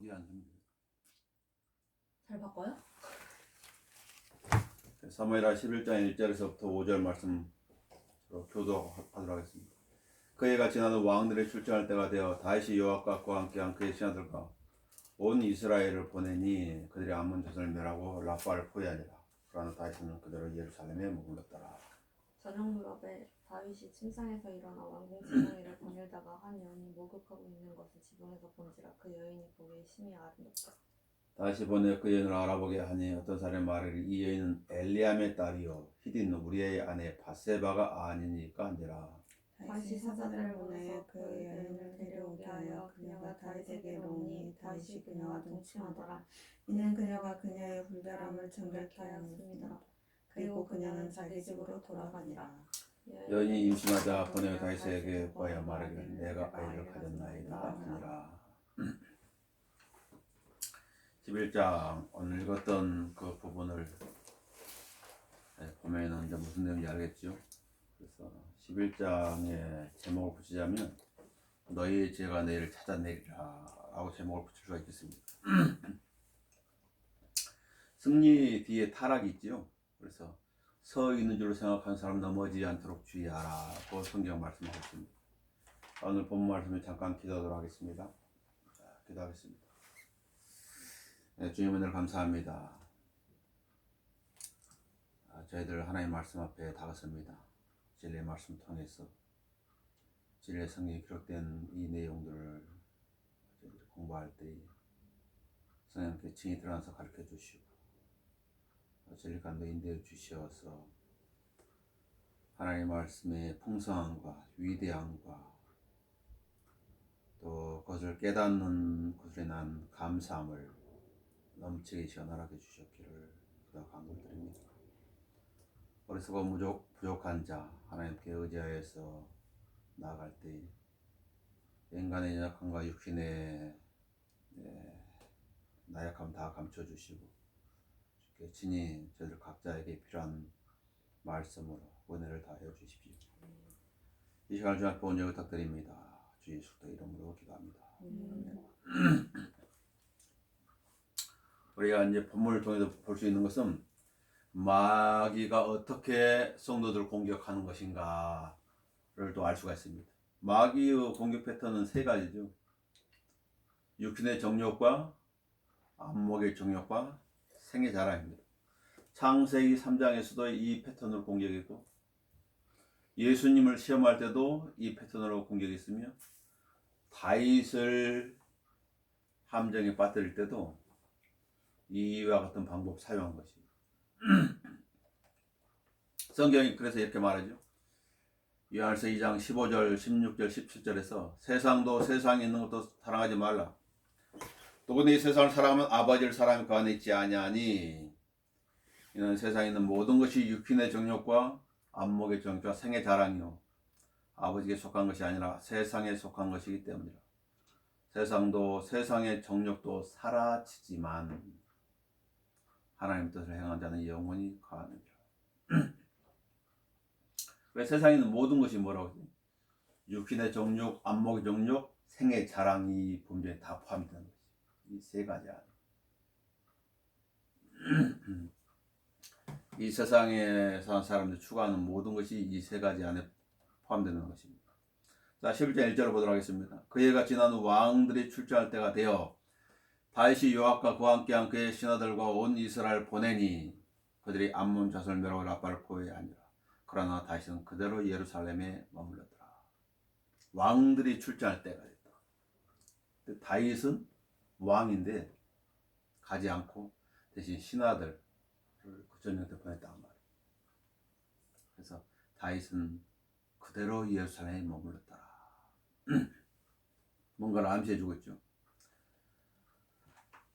거기 앉으면 돼요. 잘 바꿔요? 사무엘하 11장 1절에서부터 5절 말씀 교도하도록 하겠습니다. 그해가 지나도 왕들의 출정할 때가 되어 다윗이 요압과 함께한 그의 신하들과 온 이스라엘을 보내니 그들이 암몬 자손을 멸하고 라빠를 포위하니라. 그러나 다윗은 그대로 예루살렘에 머물렀더라. 저녁 무렵에 다윗이 침상에서 일어나 왕궁 지붕위를 거닐다가 한 여인이 목욕하고 있는 것을 지붕에서 본지라 그 여인이 보기에 심히 아름답다. 다시 보내 그 여인을 알아보게 하니 어떤 사람이 말하기를 이 여인은 엘리암의 딸이요 히딘 우리의 아내 바세바가 아니니까 하니라. 다윗이 사자들을 보내 그 여인을 데려오게 하여 그녀가 다윗에게로 오니 다윗이 그녀와 동침하더라. 이는 그녀가 그녀의 불결함을 정결케 하였습니다. 그리고 그녀는 자기 집으로 돌아가니라. 여인이 임신하자 보내 다윗에게 보여 말하기를 내가 아이를 가졌나이다 하니라. 11장 오늘 읽었던 그 부분을 보면은 이제 무슨 내용인지 알겠죠? 그래서 11장의 제목을 붙이자면 너희의 죄가 너희를 찾아내리라 라고 제목을 붙일 수가 있겠습니다. 승리 뒤에 타락이 있지요. 그래서 서 있는 줄로 생각하는 사람 넘어지지 않도록 주의하라고 성경 말씀하고 있습니다. 오늘 본문 말씀을 잠깐 기도하도록 하겠습니다. 기도하겠습니다. 네, 주님 은혜를 감사합니다. 저희들 하나님의 말씀 앞에 다가섭니다. 진리의 말씀 통해서 진리의 성경에 기록된 이 내용들을 저희들이 공부할 때 성령께 증이 드러나서 가르쳐 주시고 진리 가운데 인도해 주시어서 하나님의 말씀의 풍성함과 위대함과 또 그것을 깨닫는 것에 난 감사함을 넘치게 시원하게 주셨기를 기도하고 간구드립니다. 어리석어 부족한 자 하나님께 의지하여서 나아갈 때 인간의 연약함과 육신의 나약함 다 감춰주시고 주께 친히 저희들 각자에게 필요한 말씀으로 은혜를 다하여 주십시오. 이 시간을 주 앞에 온전히 부탁드립니다. 주 예수 그리스도 이름으로 기도합니다. 우리가 이제 본문을 통해서 볼 수 있는 것은 마귀가 어떻게 성도들을 공격하는 것인가를 또 알 수가 있습니다. 마귀의 공격 패턴은 세 가지죠. 육신의 정욕과 안목의 정욕과 생의 자랑입니다. 창세기 3장에서도 이 패턴으로 공격했고 예수님을 시험할 때도 이 패턴으로 공격했으며 다윗을 함정에 빠뜨릴 때도 이와 같은 방법 사용한 것입니다. 성경이 그래서 이렇게 말하죠. 요한일서 2장 15절, 16절, 17절에서 세상도 세상에 있는 것도 사랑하지 말라. 누구든지 이 세상을 사랑하면 아버지를 사랑하며 그 안에 있지 아니하니 이는 세상에 있는 모든 것이 육신의 정욕과 안목의 정욕과 생의 자랑이요 아버지께 속한 것이 아니라 세상에 속한 것이기 때문이라. 세상도 세상의 정욕도 사라지지만 하나님 뜻을 행한 자는 영원히 거하느니라. 왜 세상에 있는 모든 것이 뭐라고 하지? 육신의 정욕, 안목의 정욕, 생의 자랑 이 범죄에 다 포함되는 것이. 이 세 가지 안에. 이 세상에 사는 사람들이 추구하는 모든 것이 이 세 가지 안에 포함되는 것입니다. 자, 11장 1절을 보도록 하겠습니다. 그 해가 지난 후 왕들이 출정할 때가 되어 다윗이 요압과 그와 함께한 그의 신하들과 온 이스라엘을 보내니 그들이 암몬 자손을 멸하고 라빠를 포위하니라. 그러나 다윗은 그대로 예루살렘에 머물렀더라. 왕들이 출정할 때가 됐다. 다윗은 왕인데 가지 않고 대신 신하들을 그 전역에 보냈단 말이에요. 그래서 다윗은 그대로 예루살렘에 머물렀더라. 뭔가를 암시해주고 있죠.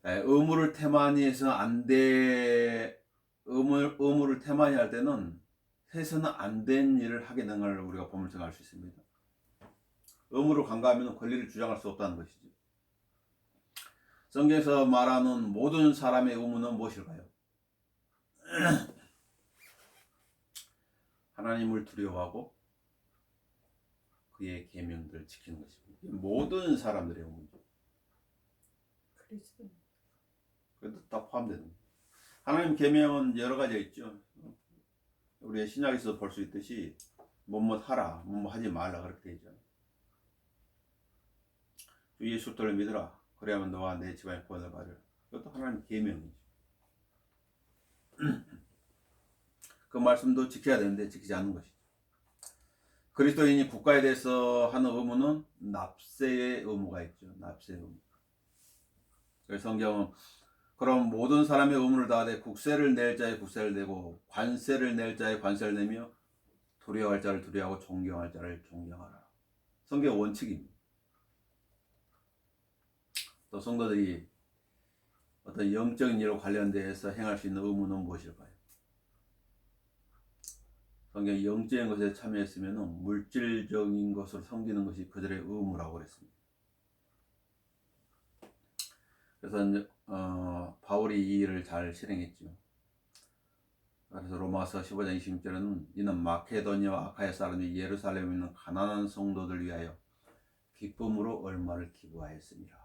의무를 태만히 해서 안 돼. 의무를 태만히 할 때는 해서는 안 된 일을 하게 되는 걸 우리가 보면서 알 수 있습니다. 의무를 간과하면 권리를 주장할 수 없다는 것이죠. 성경에서 말하는 모든 사람의 의무는 무엇일까요? 하나님을 두려워하고 그의 계명들을 지키는 것입니다. 모든 사람들의 의무죠. 그리스도. 그것도 다 포함되는 거예요. 하나님 계명은 여러 가지가 있죠. 우리 신약에서 볼 수 있듯이 뭐뭐 하라, 뭐뭐 하지 말라 그렇게 되어 있잖아요. 주 예수를 믿으라. 그래야만 너와 내 집안의 구원을 받으라. 그것도 하나님 계명이죠. 그 말씀도 지켜야 되는데 지키지 않는 것이죠. 그리스도인이 국가에 대해서 하는 의무는 납세의 의무가 있죠. 납세의 의무. 그래서 성경은 그럼 모든 사람의 의무를 다하되 국세를 낼 자의 국세를 내고 관세를 낼 자의 관세를 내며 두려워할 자를 두려워하고 존경할 자를 존경하라. 성경의 원칙입니다. 또 성도들이 어떤 영적인 일과 관련돼서 행할 수 있는 의무는 무엇일까요? 성경이 영적인 것에 참여했으면 물질적인 것으로 섬기는 것이 그들의 의무라고 그랬습니다. 그래서 바울이 이 일을 잘 실행했죠. 그래서 로마서 15장 26절에는 이는 마케도니아와 아카야 사람이 예루살렘에 있는 가난한 성도들 위하여 기쁨으로 얼마를 기부하였습니다.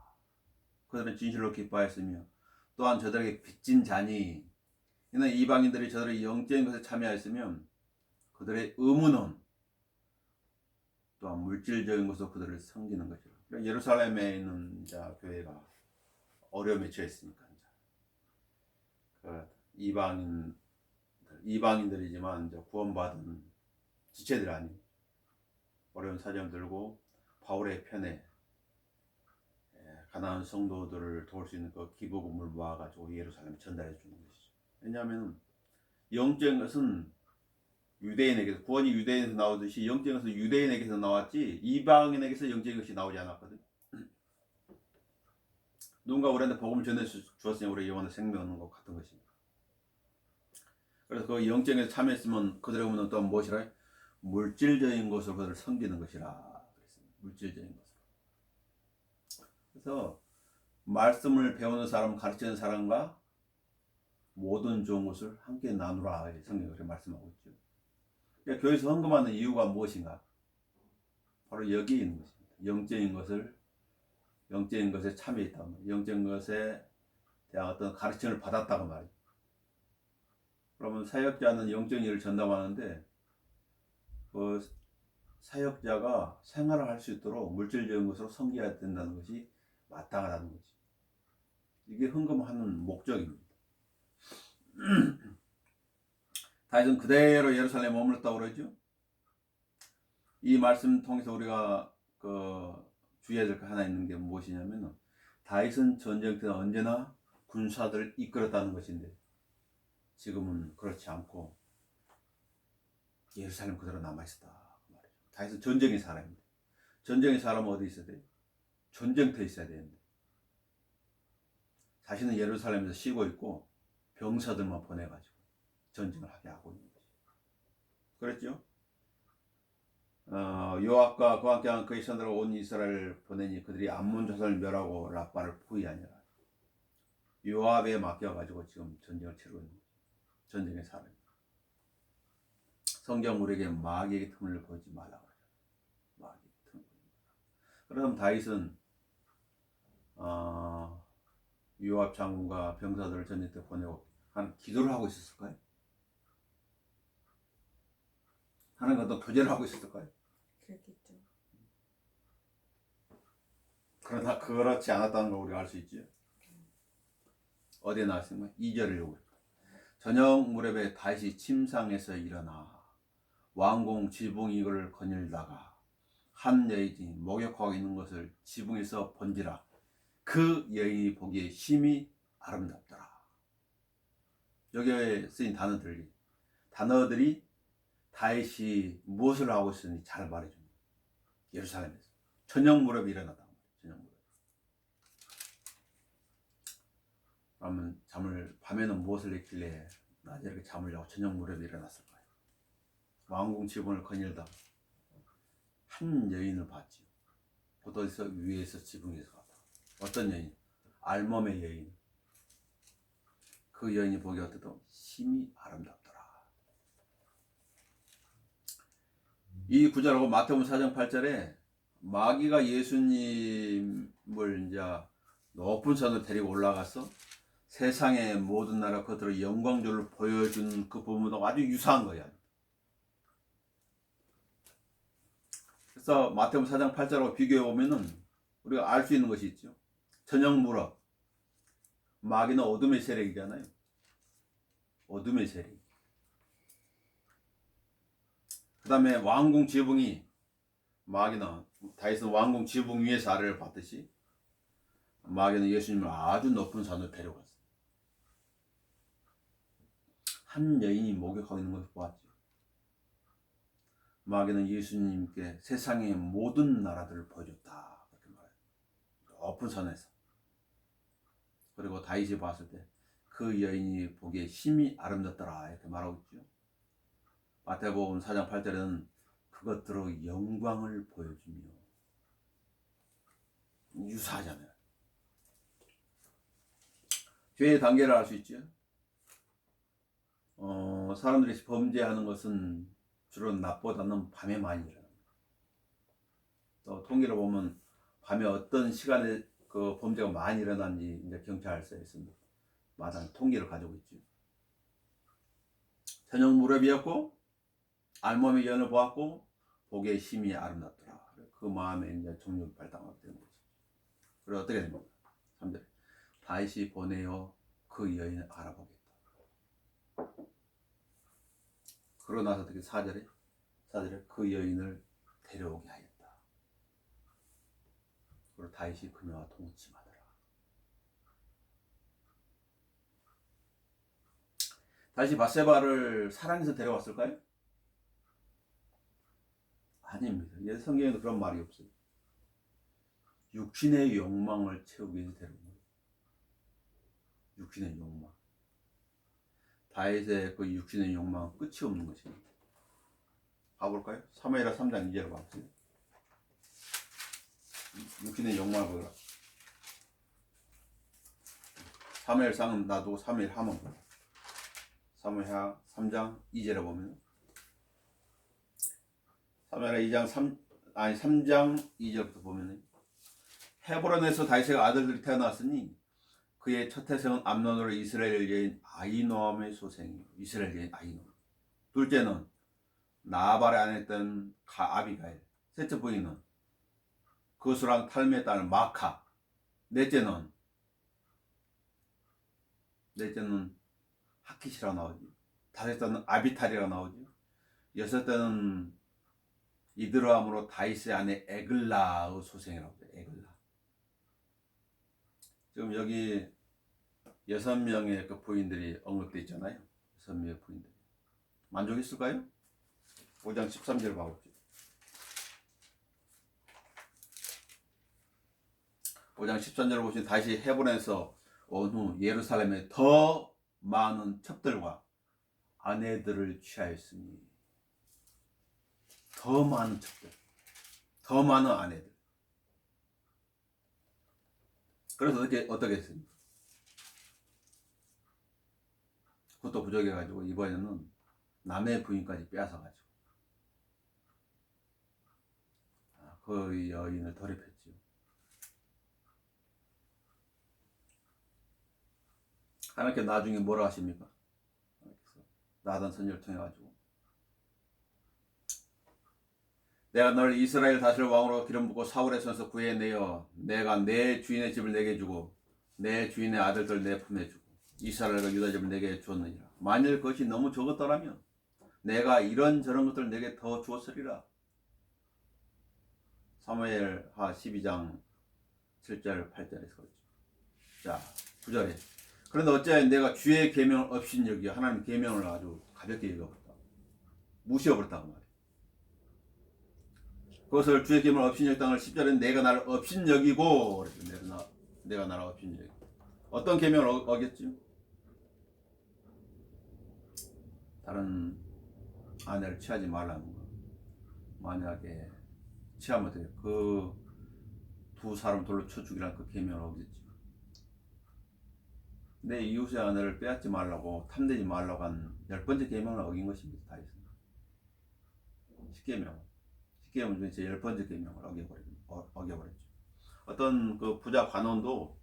그들은 진실로 기뻐하였으며 또한 저들에게 빚진 자니 이는 이방인들이 저들의 영적인 것에 참여하였으면 그들의 의무는 또한 물질적인 것으로 그들을 섬기는 것이라. 그러니까 예루살렘에 있는 교회가 어려움에 처했으니까 이방인들이지만 구원받은 지체들 아니 어려운 사정을 들고 바울의 편에 가난한 성도들을 도울 수 있는 그 기부금을 모아가지고 예루살렘에 전달해 주는 것이죠. 왜냐하면 영적인 것은 유대인에게서 구원이 유대인에서 나오듯이 영적인 것은 유대인에게서 나왔지 이방인에게서 영적인 것이 나오지 않았거든. 누군가 우리한테 복음을 전해 주었으니 우리 영혼의 생명 얻는 것 같은 것입니다. 그래서 그 영적인 것에 참여했으면 그들의 의무는 또 무엇이라? 물질적인 것으로 그들을 섬기는 것이라 그랬습니다. 물질적인 것으로. 그래서 말씀을 배우는 사람, 가르치는 사람과 모든 좋은 것을 함께 나누라 성경이 그렇게 말씀하고 있죠. 그러니까 교회에서 헌금하는 이유가 무엇인가? 바로 여기에 있는 것입니다. 영적인 것에 참여했다고 말이에요. 영적인 것에 대한 어떤 가르침을 받았다고 말이에요. 그러면 사역자는 영적인 일을 전담하는데 그 사역자가 생활을 할 수 있도록 물질적인 것으로 섬겨야 된다는 것이 마땅하다는 거지. 이게 헌금하는 목적입니다. 다윗은 그대로 예루살렘에 머물렀다고 그러죠. 이 말씀 통해서 우리가 주의해야 될 거 하나 있는 게 무엇이냐면 다윗은 전쟁 때 언제나 군사들을 이끌었다는 것인데 지금은 그렇지 않고 예루살렘 그대로 남아있었다. 다윗은 전쟁의 사람입니다. 전쟁의 사람은 어디 있어야 돼요? 전쟁터에 있어야 되는데 자신은 예루살렘에서 쉬고 있고 병사들만 보내가지고 전쟁을 하게 하고 있는 거죠. 그랬죠? 요압과 그와 함께한 그의 선들과 온 이스라엘을 보내니 그들이 암몬 자손을 멸하고 라빠를 포위하니라. 요압에 맡겨가지고 지금 전쟁을 치르고 있는 거죠. 전쟁의 사람입니다. 성경 우리에게 마귀의 틈을 보지 말라고 그러죠. 마귀의 틈을. 그럼 다윗은 요압 장군과 병사들을 전쟁 때 보내고 한 기도를 하고 있었을까요? 하나님과 또 교제를 하고 있었을까요? 그랬겠죠. 그러나 그렇지 않았다는 걸 우리가 알 수 있죠. 어디에 나왔습니까? 2절을 읽어요. 저녁 무렵에 다시 침상에서 일어나 왕궁 지붕 이거를 거닐다가 한 여인이 목욕하고 있는 것을 지붕에서 본지라 그 여인이 보기에 심히 아름답더라. 여기에 쓰인 단어들이 다윗이 무엇을 하고 있었는지 잘 말해줍니다. 예루살렘에서 저녁 무렵에 일어나다. 저녁 무렵. 그러면 밤에는 무엇을 했길래 낮에 이렇게 잠을 자고 저녁 무렵에 일어났을까요? 왕궁 지붕을 거닐다 한 여인을 봤지요. 어디서 위에서 지붕에서 갔다. 어떤 여인? 알몸의 여인. 그 여인이 보기 어때도 심히 아름답더라. 이 구절하고 마태복음 4장 8절에 마귀가 예수님을 이제 높은 산을 데리고 올라가서 세상의 모든 나라 그들의 영광들을 보여준 그 부분도 아주 유사한 거야. 그래서 마태복음 4장 8절하고 비교해 보면은 우리가 알 수 있는 것이 있죠. 저녁 무렵 마귀는 어둠의 세력이잖아요. 어둠의 세력. 그 다음에 왕궁 지붕이 마귀는 다윗은 왕궁 지붕 위에서 아래를 봤듯이 마귀는 예수님을 아주 높은 산으로 데려갔어요. 한 여인이 목욕하고 있는 것을 보았죠. 마귀는 예수님께 세상의 모든 나라들을 보여줬다. 그렇게 말해요. 높은 산에서. 그리고 다윗이 봤을 때 그 여인이 보기에 심히 아름답더라. 이렇게 말하고 있죠. 마태복음 4장 8절에는 그것들의 영광을 보여주며 유사하잖아요. 죄의 단계를 알 수 있죠. 사람들이 범죄하는 것은 주로 낮보다는 밤에 많이 일어납니다. 또 통계를 보면 밤에 어떤 시간에 그 범죄가 많이 일어난지 이제 경찰서에서 마다 통계를 가지고 있죠. 저녁 무렵이었고 알몸의 연을 보았고 보기에 심히 아름답더라. 그 마음에 이제 정욕이 발동하게 되는 거죠. 그리고 어떻게 됩니까? 3절 다윗이 보내어 그 여인을 알아보겠다. 그러고 나서 어떻게 4절에 그 여인을 데려오게 하였다. 그리고 다윗이 그녀와 동침하더라. 다시 밧세바를 사랑해서 데려왔을까요? 아닙니다. 성경에도 그런 말이 없어요. 육신의 욕망을 채우기 위해서 데려온 거예요. 육신의 욕망. 다윗의 그 육신의 욕망은 끝이 없는 것입니다. 봐볼까요? 사무엘하 3장 2절을 봐보세요. 육신의 욕망을 보라. 사무엘상은 놔두고 사무엘하만 보라. 사무엘하 3장 2절에 보면 사무엘하 3장 2절부터 보면 헤브론에서 다윗의 아들들이 태어났으니 그의 첫 태생은 암논으로 이스라엘 여인 아히노암의 소생이요. 이스라엘 여인 아히노암. 둘째는 나발의 아내였던 아비가일. 셋째 부인은 그수랑 탈미의 딸 마카. 넷째는 하킷이라고 나오지. 다섯째는 아비탈이라고 나오지. 여섯째는 이드라함으로 다윗의 아내 에글라의 소생이라고 해요. 에글라. 지금 여기 6명의 그 부인들이 언급되어 있잖아요. 6명의 부인들. 만족했을까요? 5장 13절 봐봅시다. 5장 13절을 보시면 다시 헤브론에서 온 후 예루살렘에 더 많은 첩들과 아내들을 취하였으니 더 많은 첩들, 더 많은 아내들. 그래서 어떻게 했습니까? 그것도 부족해가지고 이번에는 남의 부인까지 빼앗아가지고 그 여인을 돌입했죠. 하나님께 나중에 뭐라 하십니까? 나단 선지자를 통해 가지고 내가 너를 이스라엘 다스릴 왕으로 기름 붓고 사울의 손에서 구해내어 내가 내 주인의 집을 내게 주고 내 주인의 아들들 내 품에 주고 이스라엘과 유다 집을 내게 주었느니라. 만일 그것이 너무 적었더라면 내가 이런저런 것들을 내게 더 주었으리라. 사무엘하 12장 7절 8절에서 그렇죠. 자 9절에 그런데 어째 내가 주의 계명을 업신여기여. 하나님 계명을 아주 가볍게 여겨버렸다. 무시해버렸다고 말이에요. 그것을 주의 계명을 업신여겼다는 10절에 내가 나를 업신여기고 내가 나를 업신여기고. 어떤 계명을 어겼지? 다른 아내를 취하지 말라는 거. 만약에 취하면 어떻게 그 두 사람 돌로 쳐 죽이라는 그 계명을 어겼지. 내 이웃의 아내를 빼앗지 말라고 탐내지 말라고 한 10번째 계명을 어긴 것입니다. 다윗은 10계명 중에 제 10번째 계명을 어겨버렸죠. 어떤 그 부자 관원도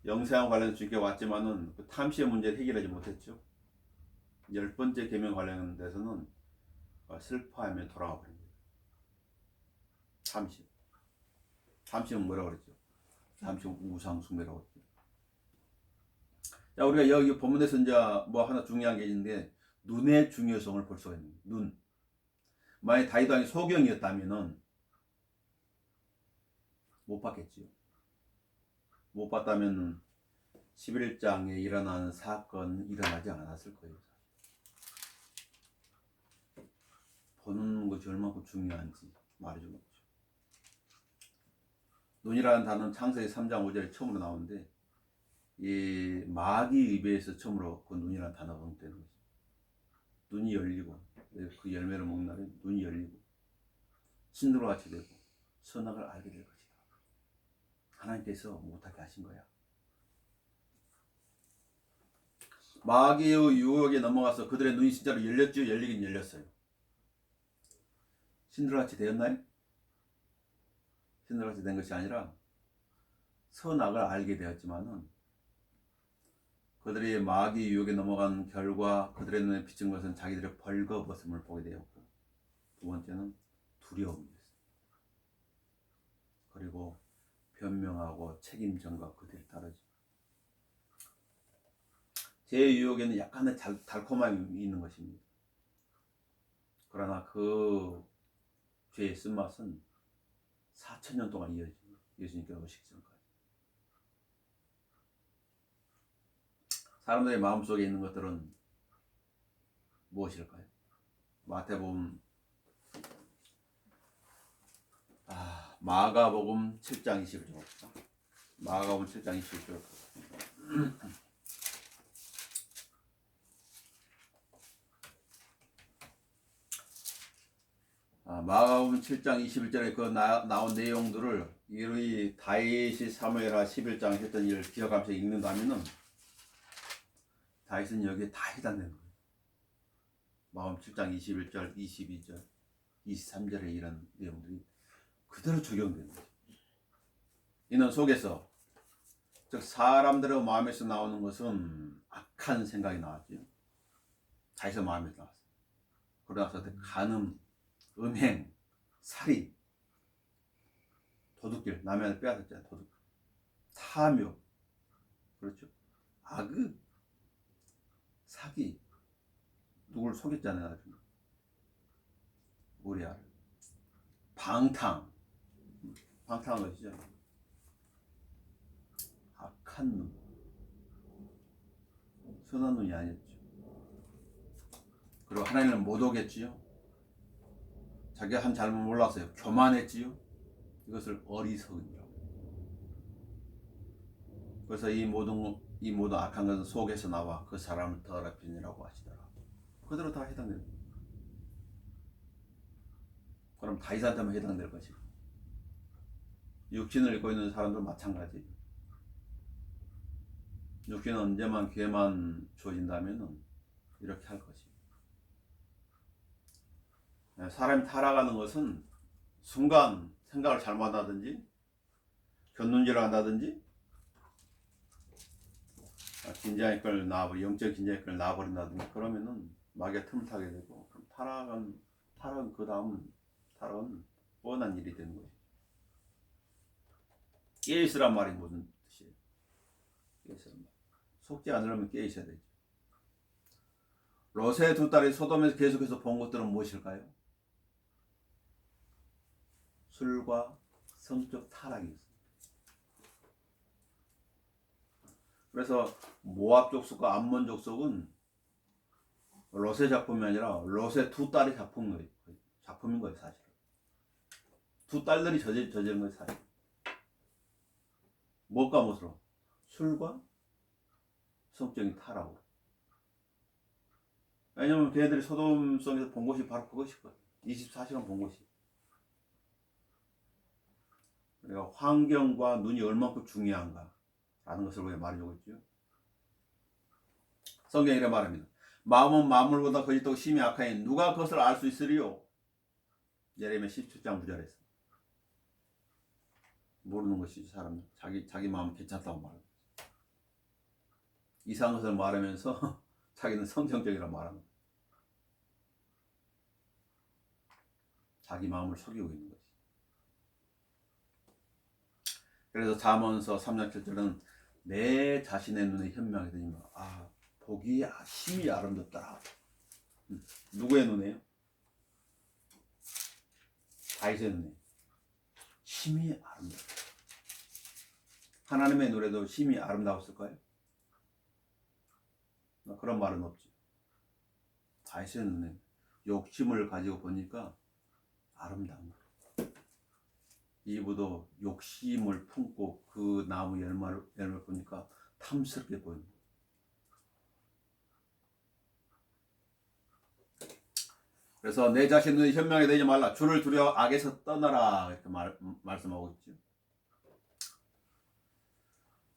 영생과 관련해서 주께 왔지만은 그 탐시의 문제를 해결하지 못했죠. 10번째 계명 관련돼서는 슬퍼하며 돌아가 버립니다. 탐시. 탐시는 뭐라고 그랬죠? 탐시는 우상 숭배라고 했죠. 자, 우리가 여기 본문에서 이제 뭐 하나 중요한 게 있는데 눈의 중요성을 볼 수가 있는 거예요. 눈. 만약 다윗 왕이 소경이었다면은 못 봤겠지요. 못 봤다면 11장에 일어나는 사건 일어나지 않았을 거예요. 보는 것이 얼마나 중요한지 말해준 거죠. 눈이라는 단어는 창세기 3장 5절에 처음으로 나오는데 이 마귀 입에서 처음으로 그 눈이라는 단어가 언급되는 거죠. 눈이 열리고 그 열매를 먹는 날에 눈이 열리고 신들과 같이 되고 선악을 알게 될 것이다. 하나님께서 못하게 하신 거야. 마귀의 유혹에 넘어가서 그들의 눈이 진짜로 열렸죠. 열리긴 열렸어요. 신들같이 되었나요? 신들같이 된 것이 아니라 선악을 알게 되었지만은 그들이 마귀 유혹에 넘어간 결과 그들의 눈에 비친 것은 자기들의 벌거벗음을 보게 되었고, 두 번째는 두려움이었어요. 그리고 변명하고 책임 전가 그들이 따르죠. 제 유혹에는 약간의 달콤함이 있는 것입니다. 그러나 그 죄의 쓴맛은 4,000년 동안 이어집니다. 예수님께서 오시기 전까지. 사람들의 마음속에 있는 것들은 무엇일까요? 마태복음 마가복음 7장 21절 봅시다. 마가복음 7장 21절 마가복음 7장 21절에 그 나온 내용들을 이 다윗이 사무엘하 11장 했던 일을 기억하면서 읽는다면은 다윗은 여기에 다 해당되는 거예요. 마가복음 7장 21절, 22절, 23절에 이런 내용들이 그대로 적용되는 거죠. 이는 속에서 즉 사람들의 마음에서 나오는 것은 악한 생각이 나왔죠. 다윗의 마음에서 나왔어요. 그러고 나서 간음, 음행, 살인, 도둑질, 남의 아들 빼앗았잖아요. 도둑, 탐욕, 그렇죠. 악의, 사기, 누굴 속였잖아요. 나중에 우리아를 방탕한 것이죠. 악한 눈, 선한 눈이 아니었죠. 그리고 하나님을 못 오겠지요. 자기가 한 잘못 몰랐어요. 교만했지요. 이것을 어리석음이라고. 그래서 이 모든 악한 것은 속에서 나와 그 사람을 더럽히느라고 하시더라. 그대로 다 해당됩니다. 그럼 다윗한테만 해당될 것이고 육신을 입고 있는 사람도 마찬가지. 육신은 언제만 기회만 주어진다면 이렇게 할 것입니다. 사람이 타락하는 것은 순간 생각을 잘못하든지 견눈질을 한다든지 영적 긴장의 걸 놔버린다든지 그러면은 마귀가 틈을 타게 되고 그럼 타락은 그 다음 타락은 뻔한 일이 되는 거죠. 깨있으란 말이 무슨 뜻이에요? 깨있으란 말. 속지 않으려면 깨있어야 되죠. 롯의 두 딸이 소돔에서 계속해서 본 것들은 무엇일까요? 술과 성적 타락이었습니다. 그래서 모압 족속과 암몬 족속은 롯의 작품이 아니라 롯의 두 딸이 작품인 거예요, 사실. 두 딸들이 저지른 거예요, 사실. 무엇과 무엇으로? 술과 성적인 타락으로. 왜냐면 걔네들이 소돔성에서 본 것이 바로 그것일 거예요. 24시간 본 것이. 그러니까 환경과 눈이 얼마큼 중요한가 라는 것을 우리가 말해주고 있죠. 성경이 이렇게 말합니다. 마음은 만물보다 거짓되고 심히 악하니 누가 그것을 알 수 있으리요? 예레미야 17장 9절에서. 모르는 것이지 사람은. 자기 마음은 괜찮다고 말합니다. 이상한 것을 말하면서 자기는 성경적이라 말하는 거예요. 자기 마음을 속이고 있는 거지. 그래서 잠언서 3장 7절은 내 자신의 눈에 현명하게 되니까 보기 심히 아름답다. 누구의 눈에요? 다윗의 눈에 심히 아름답다. 하나님의 노래도 심히 아름다웠을까요? 그런 말은 없죠. 다윗의 눈에 욕심을 가지고 보니까 아름다운 거예요. 이브도 욕심을 품고 그 나무 열매를 보니까 탐스럽게 보입니다. 그래서 내 자신 눈에 현명하게 되지 말라. 주를 두려워 악에서 떠나라. 이렇게 말씀하고 있죠.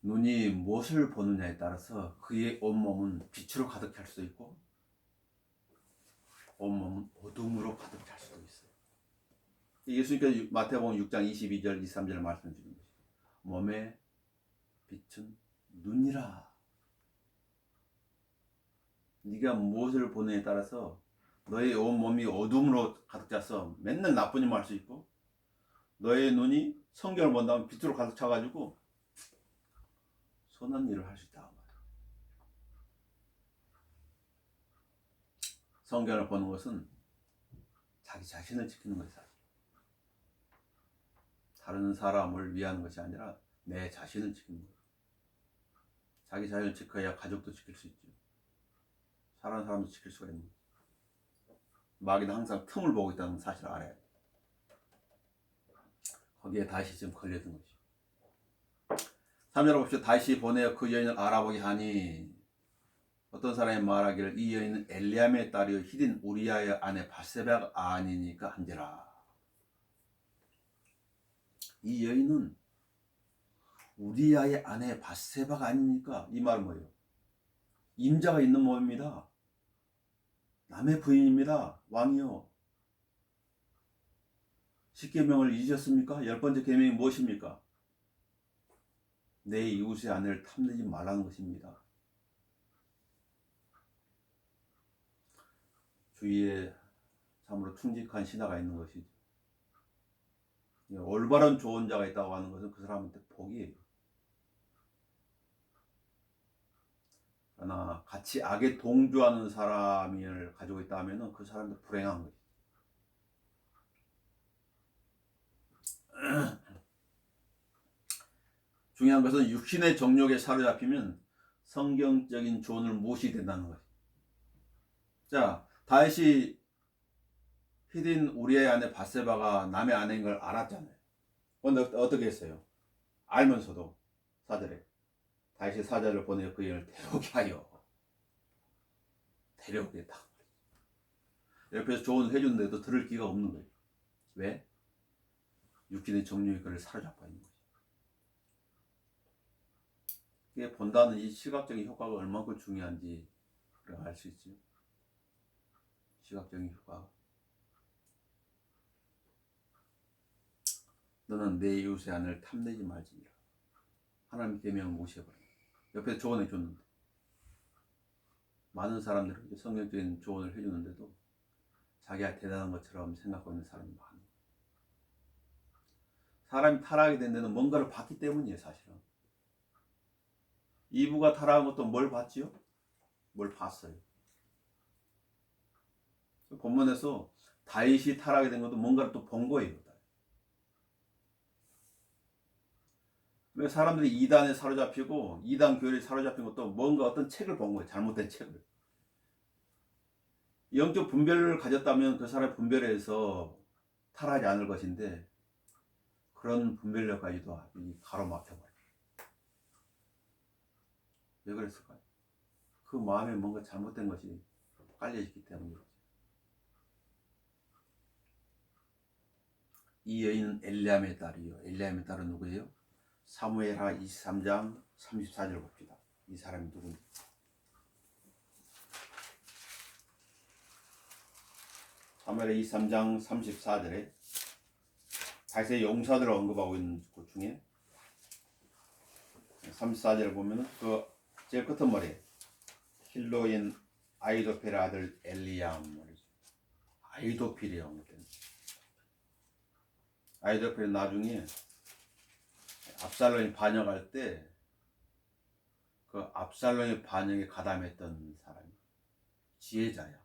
눈이 무엇을 보느냐에 따라서 그의 온몸은 빛으로 가득 찰 수도 있고 온몸은 어둠으로 가득 찰 수도 있어요. 예수님께서 마태복음 6장 22절 23절 말씀 주신 것이죠. 몸의 빛은 눈이라. 네가 무엇을 보느냐에 따라서 너의 온몸이 어둠으로 가득 차서 맨날 나쁜 일만 할 수 있고, 너의 눈이 성경을 본다면 빛으로 가득 차가지고 선한 일을 할 수 있다. 성경을 보는 것은 자기 자신을 지키는 것이 사실. 다른 사람을 위하는 것이 아니라 내 자신을 지키는 것. 자기 자신을 지켜야 가족도 지킬 수 있죠. 사랑하는 사람도 지킬 수가 있는 거죠. 마귀는 항상 틈을 보고 있다는 사실을 알아야 돼. 거기에 다시 지금 걸려든 거죠. 3절 봅시다. 다시 보내어 그 여인을 알아보게 하니 어떤 사람이 말하기를 이 여인은 엘리암의 딸이요 히딘 우리아의 아내 바세바가 아니니까 한지라. 이 여인은 우리아의 아내 바세바가 아니니까, 이 말은 뭐예요? 임자가 있는 몸입니다. 남의 부인입니다. 왕이요. 10계명을 잊으셨습니까? 10번째 계명이 무엇입니까? 내 이웃의 아내를 탐내지 말라는 것입니다. 주위에 참으로 충직한 신하가 있는 것이죠. 올바른 조언자가 있다고 하는 것은 그 사람한테 복이에요. 그러나 같이 악에 동조하는 사람을 가지고 있다 하면 그 사람도 불행한 거죠. 중요한 것은 육신의 정욕에 사로잡히면 성경적인 조언을 무시된다는 거죠. 자, 다윗이 히딘 우리의 아내 바세바가 남의 아내인 걸 알았잖아요. 근데 어떻게 했어요? 알면서도 4절에 다윗이 사자를 보내어 그 여인을 데려오게 하여 데려오겠다. 옆에서 조언을 해주는데도 들을 기가 없는 거예요. 왜? 육신의 정욕이 그를 사로잡고 있는 거죠. 이게 본다는 이 시각적인 효과가 얼마큼 중요한지 알 수 있죠. 시각적인 효과가. 너는 내 이웃의 아내를 탐내지 말지니라. 하나님 계명을 무시해버려. 옆에서 조언해 줬는데, 많은 사람들은 성경적인 조언을 해주는데도 자기가 대단한 것처럼 생각하고 있는 사람이 많아요. 사람이 타락하게 된 데는 뭔가를 봤기 때문이에요. 사실은 이브가 타락한 것도 뭘 봤지요? 뭘 봤어요. 본문에서 다윗이 타락하게 된 것도 뭔가를 또 본 거예요. 왜 사람들이 이단에 사로잡히고 이단 교회에 사로잡힌 것도 뭔가 어떤 책을 본 거예요. 잘못된 책을. 영적 분별을 가졌다면 그 사람의 분별에서 타락하지 않을 것인데, 그런 분별력까지도 가로막혀버려요. 왜 그랬을까요? 그 마음에 뭔가 잘못된 것이 깔려있기 때문이죠. 이 여인은 엘리암의 딸이요. 엘리암의 딸은 누구예요? 사무엘하 23장 34절 봅시다. 이 사람이 누구인지. 사무엘하 23장 34절에 다윗의 용사들을 언급하고 있는 것 중에 34절을 보면 그 제일 끝은 머리. 힐로인 아이도펠의 아들 엘리암 말이죠. 아이도필이요. 아이도펠은 나중에 압살롬이 반역할 때 그 압살롬의 반역에 가담했던 사람이 지혜자야.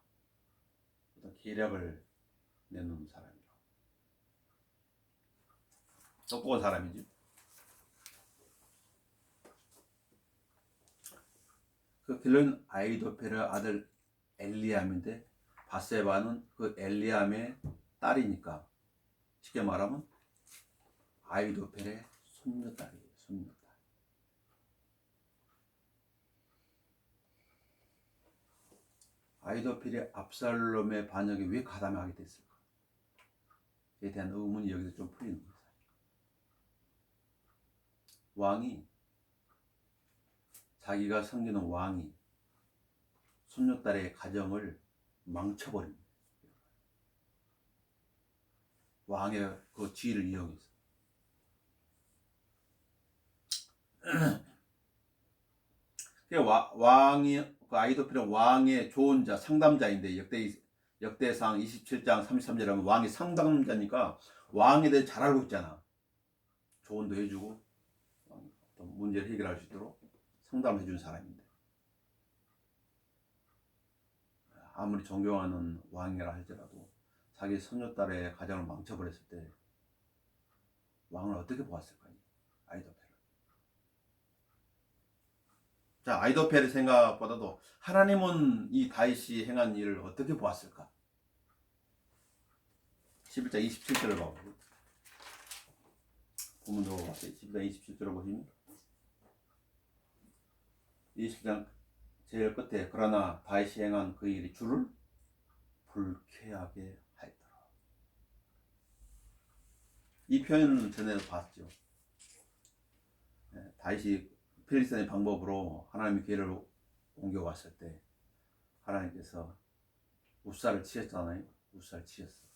어떤 계략을 내놓은 사람이야. 똑똑한 사람이지. 그 길은 아이도펠의 아들 엘리암인데 바세바는 그 엘리암의 딸이니까 쉽게 말하면 아이도펠의 손녀딸이에요. 손녀딸. 아이도펠이 압살롬의 반역에 왜 가담하게 됐을까? 에 대한 의문이 여기서 좀 풀리는 거예요. 왕이 자기가 섬기는 왕이 손녀딸의 가정을 망쳐버립니다. 왕의 그 지위를 이용해서. 왕이 그 아이도필은 왕의 조언자, 상담자인데 역대상 27장 33절에 하면 왕이 상담자니까 왕에 대해 잘 알고 있잖아. 조언도 해주고 어떤 문제를 해결할 수 있도록 상담해 준 사람인데 아무리 존경하는 왕이라 할지라도 자기 손녀딸의 가정을 망쳐버렸을 때 왕을 어떻게 보았을까요? 아이도펠. 자, 아이도펠의 생각보다도 하나님은 이 다윗이 행한 일을 어떻게 보았을까? 11장 27절을 봐보세요. 보면 더 봤어요. 11장 27절을 보시면 20장 제일 끝에 그러나 다윗이 행한 그 일이 주를 불쾌하게 하였더라. 이 표현은 전에도 봤죠. 다윗이 필리스틴의 방법으로 하나님의 기회를 옮겨왔을 때 하나님께서 우살을 치셨잖아요. 우살 치셨어.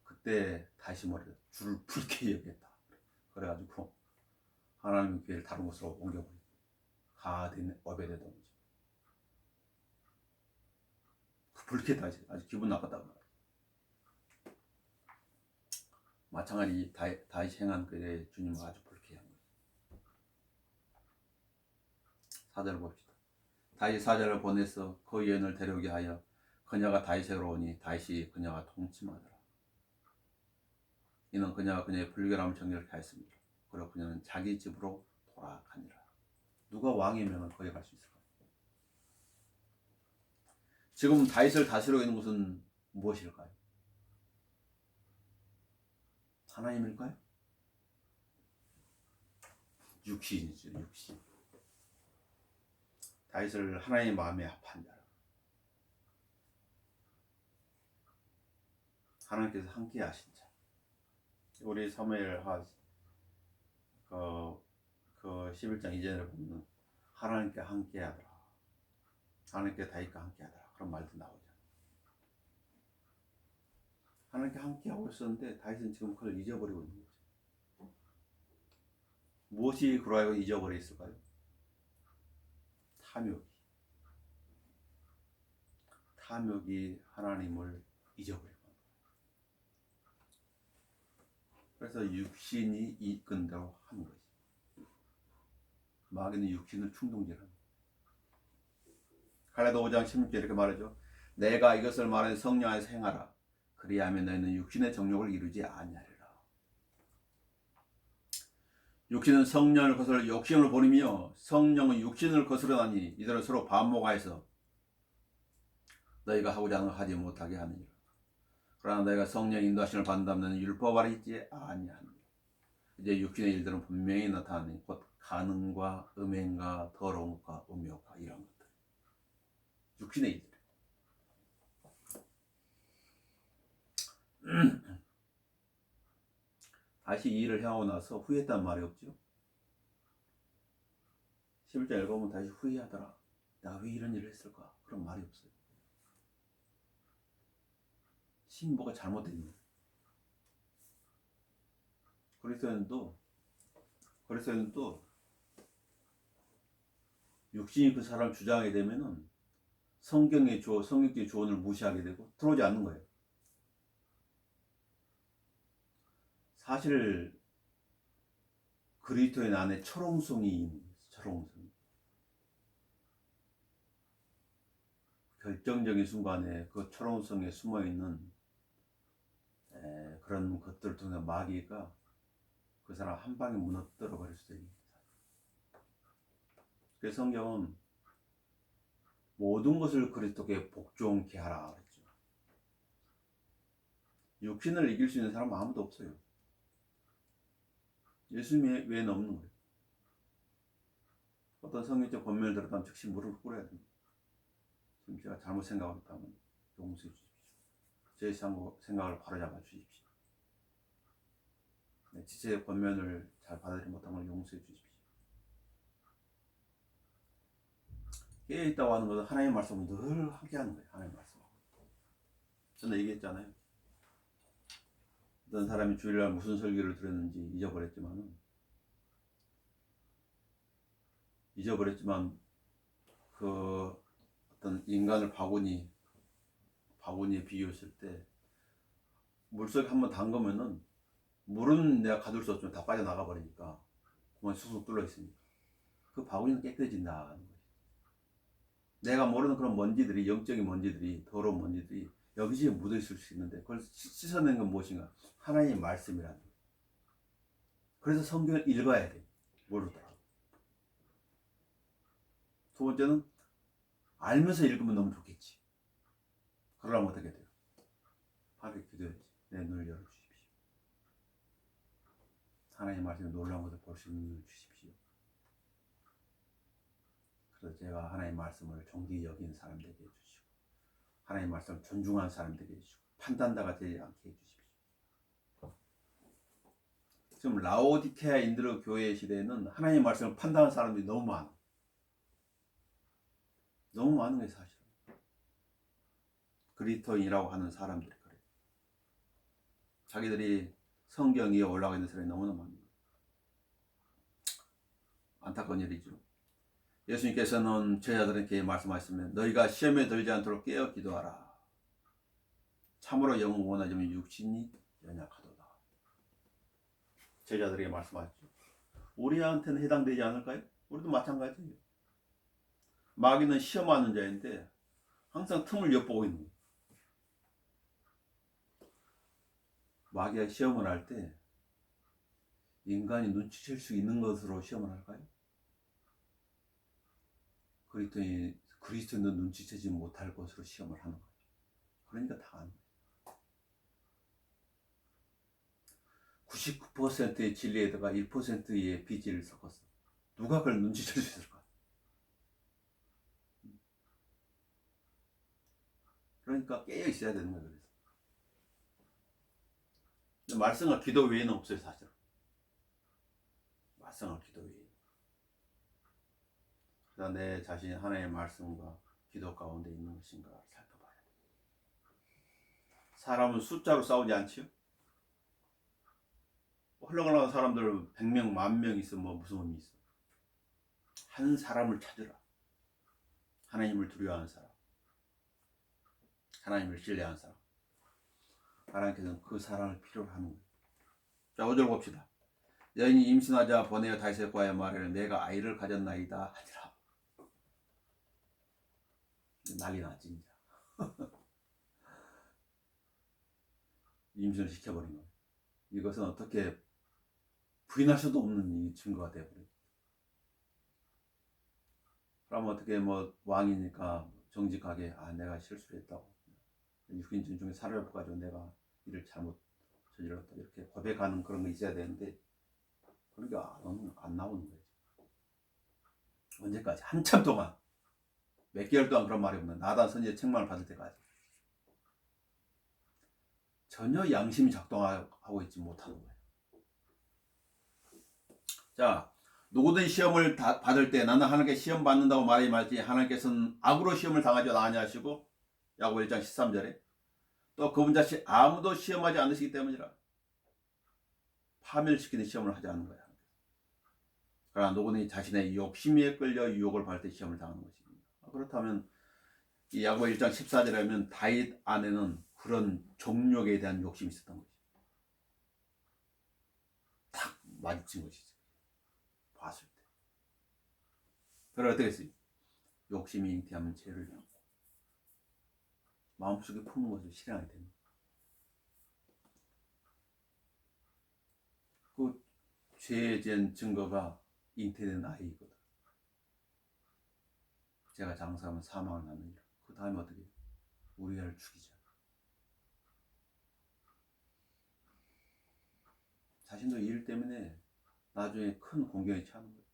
그때 다시 머리를 주를 불쾌히 여겼다. 그래가지고 하나님의 기회를 다른 곳으로 옮겨버리고 가든 오베데돔이죠. 그 불쾌했다. 아주 기분 나빴다고 말이야. 마찬가지 다윗이 행한 그의 주님은 아주 불쾌한 거예요. 사절을 봅시다. 다윗이 사절을 보내서 그 여인을 데려오게 하여 그녀가 다윗에게로 오니 다윗이 그녀가 동침하더라. 이는 그녀가 그녀의 불결함을 정결케 하였습니다. 그리고 그녀는 자기 집으로 돌아가니라. 누가 왕이면 거기 갈 수 있을까요? 지금 다윗을 다스리고 있는 것은 무엇일까요? 하나님일까요? 육신이죠. 육신. 다윗을 하나님의 마음에 합한 자라. 하나님께서 함께 하신 자. 우리 사무엘하 그 11장 이전에 보면 하나님께 함께 하더라. 하나님께 다윗과 함께 하더라. 그런 말도 나오잖아. 하나님께 함께 하고 있었는데 다윗은 지금 그걸 잊어버리고 있는 거죠. 무엇이 그러하여 잊어버려 있을까요? 탐욕이 하나님을 잊어버린 거예요. 그래서 육신이 이끈다고 하는 거지. 마귀는 육신을 충동질하는. 갈라디아 5장 16절 이렇게 말하죠. 내가 이것을 말하는 성령 안에서 행하라. 그리하면 너희는 육신의 정욕을 이루지 아니하리라. 육신은 성령을 거스러 욕심을 버리며 성령은 육신을 거스르나니 이들은 서로 반목하여서 너희가 하고자 하는 걸 하지 못하게 하느니라. 그러나 너희가 성령 인도하심을 받는다면 율법 아래 있지 아니하느니라. 이제 육신의 일들은 분명히 나타나니 곧 간음과 음행과 더러움과 음욕과 이런 것들. 육신의 일들. 다시 이 일을 해하고 나서 후회했다는 말이 없죠. 11장 읽어보면 다시 후회하더라. 내가 왜 이런 일을 했을까? 그런 말이 없어요. 뭐가 잘못된 거예요. 그리스도인도 육신이 그 사람을 주장하게 되면은 성경적인 조언을 무시하게 되고 들어오지 않는 거예요. 사실 그리스도인 안에 철옹성이 있는 거예요. 철옹성. 결정적인 순간에 그 철옹성에 숨어 있는 그런 것들을 통해 마귀가 그 사람 한 방에 무너뜨려 버릴 수도 있는 거예요. 그래서 성경은 모든 것을 그리스도께 복종케 하라 그랬죠. 육신을 이길 수 있는 사람은 아무도 없어요. 예수님 외에는 없는 거예요. 어떤 성경적 권면을 들었다면 즉시 무릎을 꿇어야 됩니다. 지금 제가 잘못 생각하고 있다면 용서해 주십시오. 제 생각을 바로잡아 주십시오. 지체의 권면을 잘 받아들이지 못한 걸 용서해 주십시오. 깨어있다고 하는 것은 하나님의 말씀을 늘 함께하는 거예요. 하나님의 말씀. 저는 얘기했잖아요. 어떤 사람이 주일날 무슨 설교를 들었는지 잊어버렸지만 그 어떤 인간을 바구니에 비유했을 때 물속에 한번 담그면은 물은 내가 가둘 수 없지만 다 빠져나가 버리니까 구멍이 쑥쑥 뚫려 있으니까 그 바구니는 깨끗해진다는 거예요. 내가 모르는 그런 먼지들이, 영적인 먼지들이, 더러운 먼지들이 여기저기 묻어 있을 수 있는데 그걸 씻어낸 건 무엇인가? 하나님의 말씀이라는 거예요. 그래서 성경을 읽어야 돼요. 모르더라도. 두 번째는 알면서 읽으면 너무 좋겠지. 그러려면 어떻게 돼요? 하루에 기도해야지. 내 눈을 열어주십시오. 하나님의 말씀에 놀라운 것을 볼 수 있는 눈을 주십시오. 그래서 제가 하나님의 말씀을 존귀히 여기는 사람 되게 해주시고 하나님의 말씀을 존중하는 사람 되게 해주시고 판단자가 되지 않게 해주십시오. 지금 라오디케아 인드로 교회 시대에는 하나님의 말씀을 판단하는 사람들이 너무 많아. 너무 많은 게 사실이에요. 그리스도인이라고 하는 사람들이 그래요. 자기들이 성경 위에 올라가 있는 사람이 너무나 많은 거예요. 안타까운 일이죠. 예수님께서는 제자들에게 말씀하시면 너희가 시험에 들지 않도록 깨어 기도하라. 참으로 영을 원하지만 육신이 연약하도다. 제자들에게 말씀하셨죠. 우리한테는 해당되지 않을까요? 우리도 마찬가지예요. 마귀는 시험하는 자인데 항상 틈을 엿보고 있는 거예요. 마귀가 시험을 할 때 인간이 눈치챌 수 있는 것으로 시험을 할까요? 그리스도인은 눈치채지 못할 것으로 시험을 하는 거죠. 그러니까 당하는 거예요. 99%의 진리에다가 1%의 비질을 섞었어. 누가 그걸 눈치챌 수 있을까? 그러니까 깨어 있어야 되는 거예요. 그래서 말씀과 기도 외에는 없어요, 사실. 말씀과 기도 외에. 그래서 내 자신이 하나님의 말씀과 기도 가운데 있는 것인가 살펴봐야 돼. 사람은 숫자로 싸우지 않지요? 흘러가는 사람들 100명, 10,000명 있으면 뭐 무슨 의미 있어? 한 사람을 찾으라. 하나님을 두려워하는 사람. 하나님을 신뢰하는 사람. 하나님께서는 그 사람을 필요로 하는 거예요. 자, 5절 봅시다. 여인이 임신하자 보내어 다윗에 구하여 말하기를 내가 아이를 가졌나이다 하니라. 난리 났지 진짜. 임신을 시켜버린 거예요. 이것은 어떻게 부인할 수도 없는 증거가 되어버려요. 그러면 어떻게 뭐 왕이니까 정직하게 내가 실수를 했다고 육인진 중에 살을 가지고 내가 일을 잘못 저질렀다 이렇게 고백하는 그런 거 있어야 되는데 그러니까 안 나오는 거예요. 언제까지? 한참 동안 몇 개월 동안 그런 말이 없는 나단 선지의 책망을 받을 때까지 전혀 양심이 작동하고 있지 못하는 거예요. 자, 누구든 시험을 받을 때 나는 하나님께 시험 받는다고 말하지 말지 하나님께서는 악으로 시험을 당하지 아니하시고 야고보 1장 13절에 또 그분 자신 아무도 시험하지 않으시기 때문이라 파멸시키는 시험을 하지 않는 거야. 그러나 누구는 자신의 욕심에 끌려 유혹을 받을 때 시험을 당하는 것입니다. 그렇다면 이 야고보 1장 14절에 하면 다윗 안에는 그런 정욕에 대한 욕심이 있었던 것이죠. 탁 마주친 것이죠. 봤을 때. 그래 어떻게 했어요? 욕심이 잉태하면 죄를 낳고 마음속에 품은 것을 실행하게 됩니다. 그 죄에 대한 증거가 잉태된 아이거든. 제가 장사하면 사망을 낳느니라. 그 다음에 어떻게 해요? 우리 애를 죽이자. 자신도 이 일 때문에 나중에 큰 공경에 처하는 거예요.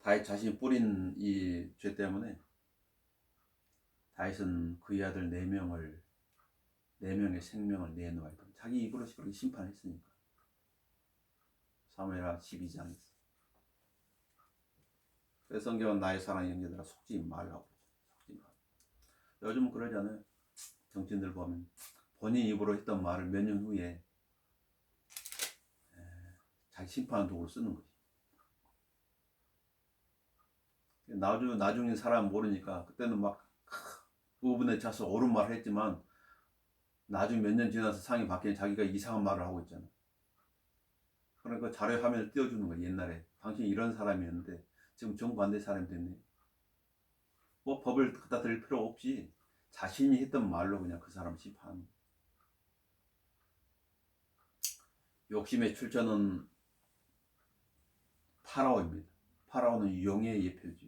다윗 자신이 뿌린 이 죄 때문에 다윗은 그의 아들 4명의 생명을 내놓아야 돼. 자기 입으로 그렇게 심판했으니까. 사무엘하 12장에서. 그래서 성경은 나의 사랑의 형제들아 속지 말라고. 속지 말. 요즘은 그러잖아요. 정치인들 보면 본인 입으로 했던 말을 몇 년 후에 자기 심판한 도구로 쓰는 거지. 나중에 사람 모르니까 그때는 막 의분에 차서 옳은 말을 했지만 나중에 몇 년 지나서 상이 바뀌면 자기가 이상한 말을 하고 있잖아. 그러니까 자료 화면을 띄워주는 거야. 옛날에 당신이 이런 사람이었는데 지금 정반대 사람이 됐네. 뭐 법을 갖다 드릴 필요 없이 자신이 했던 말로 그냥 그 사람 심판하는 거야. 욕심의 출처는 파라오입니다. 파라오는 용의 예표죠.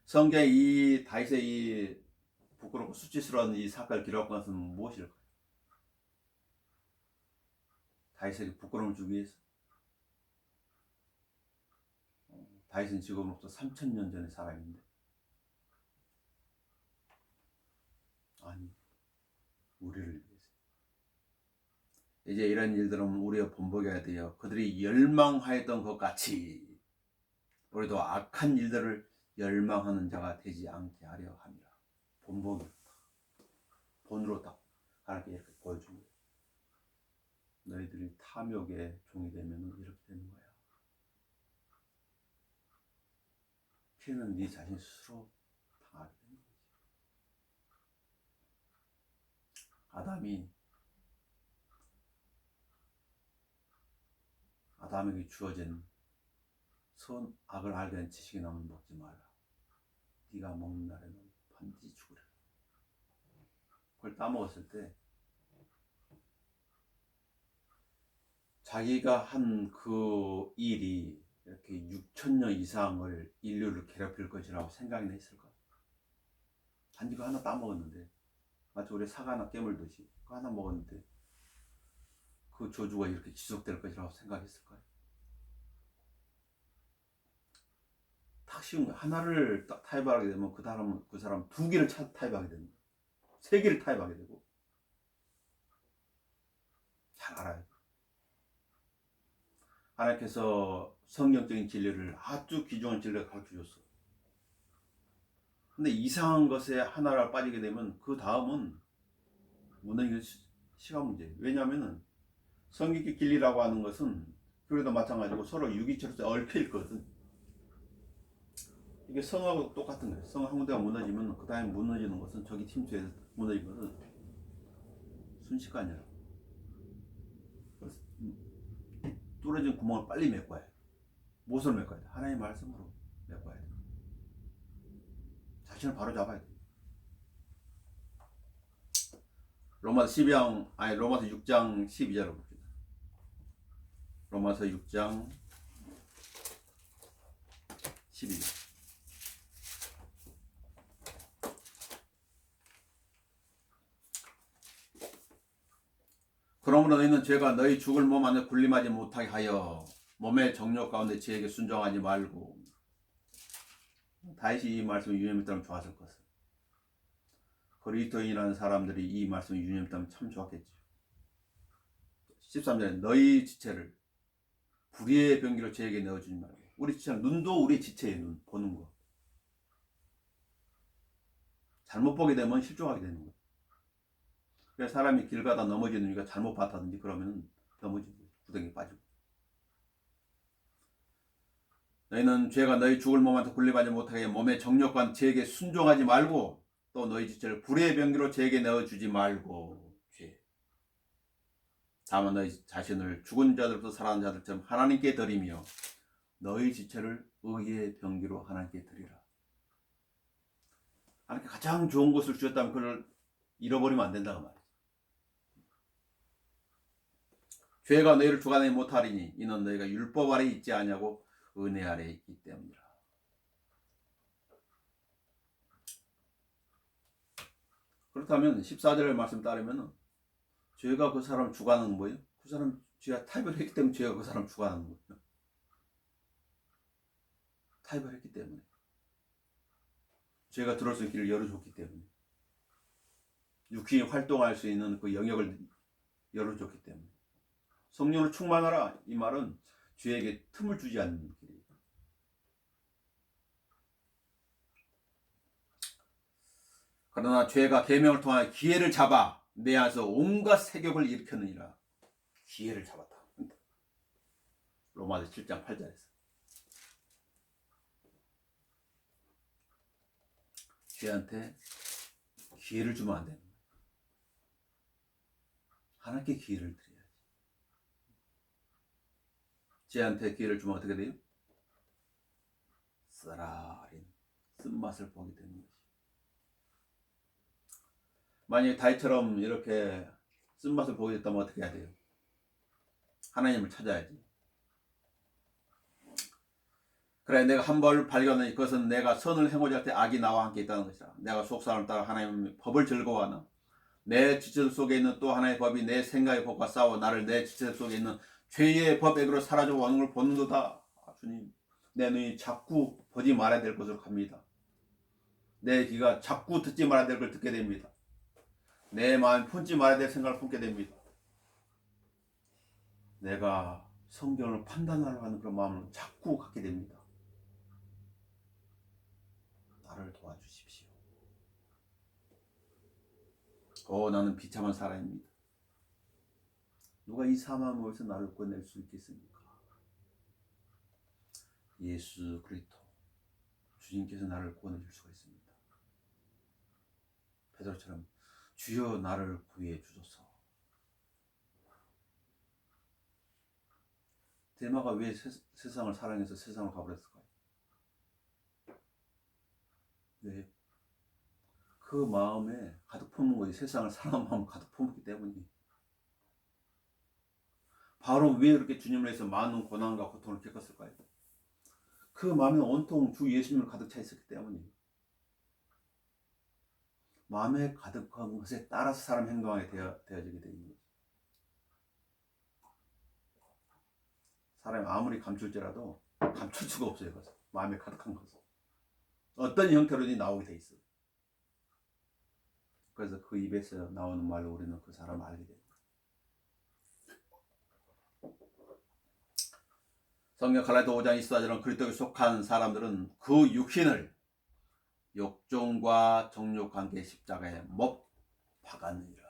성경에 이 다윗의 이 부끄럽고 수치스러운 이 사건을 기록한 것은 무엇일까요? 다윗에게 부끄러움을 주기 위해서. 다윗은 지금으로부터 3000년 전의 사람인데 아니 우리를 위해서. 이제 이런 일들은 우리가 본보기가 되어 그들이 열망하였던 것 같이 우리도 악한 일들을 열망하는 자가 되지 않게 하려 합니다. 본으로 딱 하나님께 이렇게 보여준 거예요. 너희들이 탐욕의 종이 되면 이렇게 되는 거야. 피해는 네 자신 스스로 당하게 되는 거지. 아담에게 주어진 선악을 알게 된 지식이 나면 먹지 말라. 네가 먹는 날에는 반드시 죽으리라. 그걸 따먹었을 때 자기가 한 그 일이 이렇게 6000년 이상을 인류를 괴롭힐 것이라고 생각이나 했을까? 단지 그 하나 따먹었는데 마치 우리 사과 하나 깨물듯이 그 하나 먹었는데 그 저주가 이렇게 지속될 것이라고 생각했을까요? 딱 쉬운 거야. 하나를 딱 타협하게 되면 그 사람은 2개를 타협하게 되는 거야. 3개를 타협하게 되고. 잘 알아요. 하나님께서 성경적인 진리를 아주 귀중한 진리를 가르쳐줬어. 근데 이상한 것에 하나를 빠지게 되면 그 다음은 무너지는 시간 문제예요. 왜냐하면 성경의 진리라고 하는 것은 교회도 마찬가지고 서로 유기처럼 얽혀 있거든. 이게 성하고 똑같은 거예요. 성 한 군데가 무너지면 그 다음에 무너지는 것은 저기 팀수에서 무너진 것은 순식간이야. 뚫어진 구멍을 빨리 메꿔야 돼. 무엇을 메꿔야 돼? 하나님의 말씀으로 메꿔야 돼. 자신을 바로 잡아야 돼. 로마서 6장 12절을 봅시다. 로마서 6장 12절. 그러므로 너희는 죄가 너희 죽을 몸 안에 군림하지 못하게 하여 몸의 정욕 가운데 지에게 순종하지 말고. 다윗이 이 말씀을 유념했다면 좋았을 것을. 그리스도인이라는 사람들이 이 말씀을 유념했다면 참 좋았겠죠. 13절에 너희 지체를 불의의 병기로 죄에게 내어주지 말고. 우리 지체는 눈도 우리 지체의 눈 보는 거. 잘못 보게 되면 실족하게 되는 거예요. 그래서 사람이 길 가다 넘어지는 이유가 잘못 봤다든지 그러면 넘어지는 거예요. 구덩이에 빠지고. 너희는 죄가 너희 죽을 몸한테 군림하지 못하게 몸의 정욕과 죄에게 순종하지 말고 또 너희 지체를 불의의 병기로 죄에게 넣어주지 말고. 죄. 다만 너희 자신을 죽은 자들부터 살아난 자들처럼 하나님께 드리며 너희 지체를 의의 병기로 하나님께 드리라. 하나님께 가장 좋은 것을 주셨다면 그걸 잃어버리면 안 된다고 말이야. 죄가 너희를 주관하지 못하리니 이는 너희가 율법 아래 있지 아니하고 은혜 아래 있기 때문이라. 그렇다면 14절의 말씀 따르면 죄가 그 사람을 주관하는 거예요. 그 사람 죄가 타협했기 때문에 죄가 그 사람을 주관하는 거예요. 타협을 했기 때문에. 죄가 들어올 수 있는 길을 열어줬기 때문에. 육신이 활동할 수 있는 그 영역을 열어줬기 때문에. 성령으로 충만하라. 이 말은 죄에게 틈을 주지 않는 길이에요. 그러나 죄가 계명을 통하여 기회를 잡아 내 안에서 온갖 세격을 일으켰느니라. 기회를 잡았다. 로마서 7장 8절에서. 죄한테 기회를 주면 안 되는 거예요. 하나님께 기회를 드려야지. 죄한테 기회를 주면 어떻게 돼요? 쓰라린 쓴맛을 보게 되는 거지. 만약에 다윗처럼 이렇게 쓴맛을 보게 됐다면 어떻게 해야 돼요? 하나님을 찾아야지. 그래, 내가 한 벌 발견하니 그것은 내가 선을 행하자 할 때 악이 나와 함께 있다는 것이라. 내가 속사람을 따라 하나님의 법을 즐거워하나 내 지체 속에 있는 또 하나의 법이 내 생각의 법과 싸워 나를 내 지체 속에 있는 죄의 법에게로 사라져 오는 걸 보는도다. 주님, 내 눈이 자꾸 보지 말아야 될 것으로 갑니다. 내 귀가 자꾸 듣지 말아야 될 걸 듣게 됩니다. 내 마음이 품지 말아야 될 생각을 품게 됩니다. 내가 성경을 판단하려고 하는 그런 마음을 자꾸 갖게 됩니다. 나를 도와주십시오. 나는 비참한 사람입니다. 누가 이 사망에서 나를 꺼낼 수 있겠습니까? 예수 그리스도 주님께서 나를 구원해 줄 수가 있습니다. 베드로처럼 주여 나를 구해 주소서. 데마가 왜 세상을 사랑해서 세상을 가버렸을까요? 왜? 그 마음에 가득 품은 거예요. 세상을 사랑하는 마음을 가득 품었기 때문이에요. 바로 왜 그렇게 주님을 위해서 많은 고난과 고통을 겪었을까요? 그 마음에 온통 주 예수님을 가득 차 있었기 때문이에요. 마음에 가득한 것에 따라서 사람 행동하게 되어지게 되는 거죠. 사람이 아무리 감출지라도 감출 수가 없어요. 그것은. 마음에 가득한 것은. 어떤 형태로든지 나오게 돼 있어요. 그래서 그 입에서 나오는 말로 우리는 그 사람을 알게 됩니다. 성경 갈라디아 5장 24절은 그리스도에 속한 사람들은 그 육신을 욕종과 정욕관계 십자가에 못 박았느니라.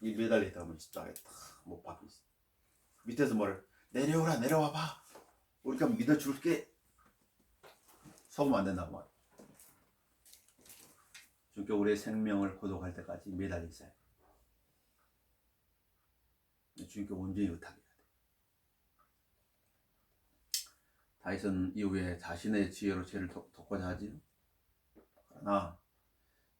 이 매달려 있다 보면 십자가에 탁 못 박고 있어. 밑에서 뭐를 내려오라 내려와봐. 우리가 믿어줄게. 속으면 안 된다고 말이야. 주께 우리의 생명을 고독할 때까지 매달려 있어야 돼. 주님께 온전히 의탁해야 돼. 다윗은 이후에 자신의 지혜로 죄를 돕고자 하지요. 그러나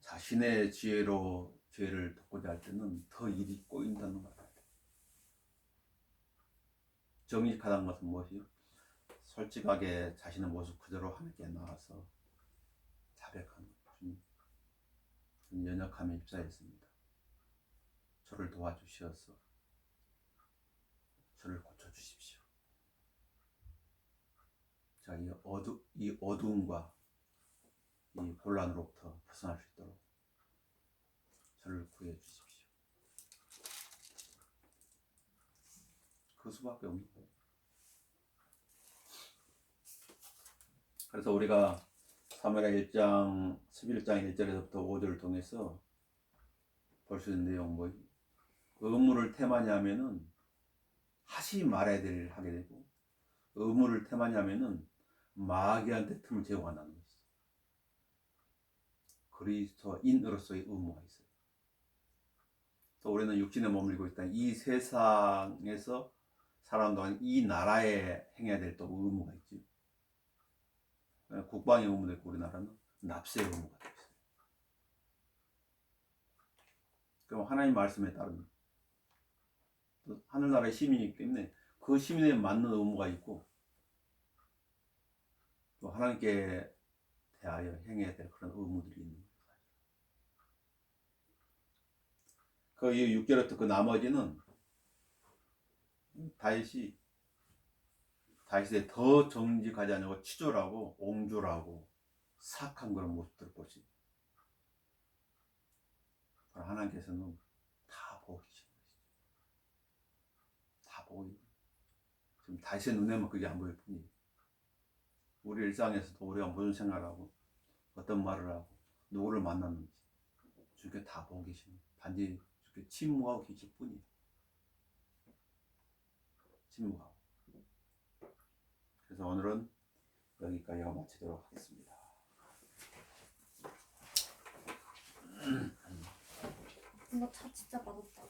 자신의 지혜로 죄를 돕고자 할 때는 더 일이 꼬인다는 걸 알아야 돼. 정직하다는 것은 무엇이요? 솔직하게 자신의 모습 그대로 하나님께 나와서 자백하는 주님, 연약함에 입사했습니다. 저를 도와주시어서 저를 고쳐주십시오. 자, 이 어두움과 이 혼란으로부터 벗어날 수 있도록 저를 구해 주십시오. 그 수밖에 없는 거예요. 그래서 우리가 사무엘하 1장 11장 1절에서부터 5절을 통해서 볼 수 있는 내용 뭐예요? 의무를 테마니 하면은 하시 말아야 될 일을 하게 되고, 의무를 태만히 하면은 마귀한테 틈을 제공한다는 것이죠. 그리스도인으로서의 의무가 있어요. 또 우리는 육신에 머물고 있다. 이 세상에서 살아온 동안 이 나라에 행해야 될 또 의무가 있죠. 국방의 의무도 있고 우리나라는 납세의 의무가 있어요. 그럼 하나님 말씀에 따른 하늘나라의 시민이기 때문에 그 시민에 맞는 의무가 있고 또 하나님께 대하여 행해야 될 그런 의무들이 있는 거예요. 그 이후 6절부터 그 나머지는 다윗에 더 정직하지 않고 치졸하고 옹졸하고 사악한 그런 모습들을 보시. 하나님께서는 다 보고 계신 것이죠. 다 보고 있는. 지금 다윗의 눈에만 그게 안 보일 뿐이에요. 우리 일상에서도 우리가 무슨 생각을 하고 어떤 말을 하고 누구를 만났는지 주께 다 보고 계시는. 단지 주께 침묵하고 계실 뿐이에요. 침묵하고. 그래서 오늘은 여기까지 마치도록 하겠습니다. 이거 차 진짜 맛없다.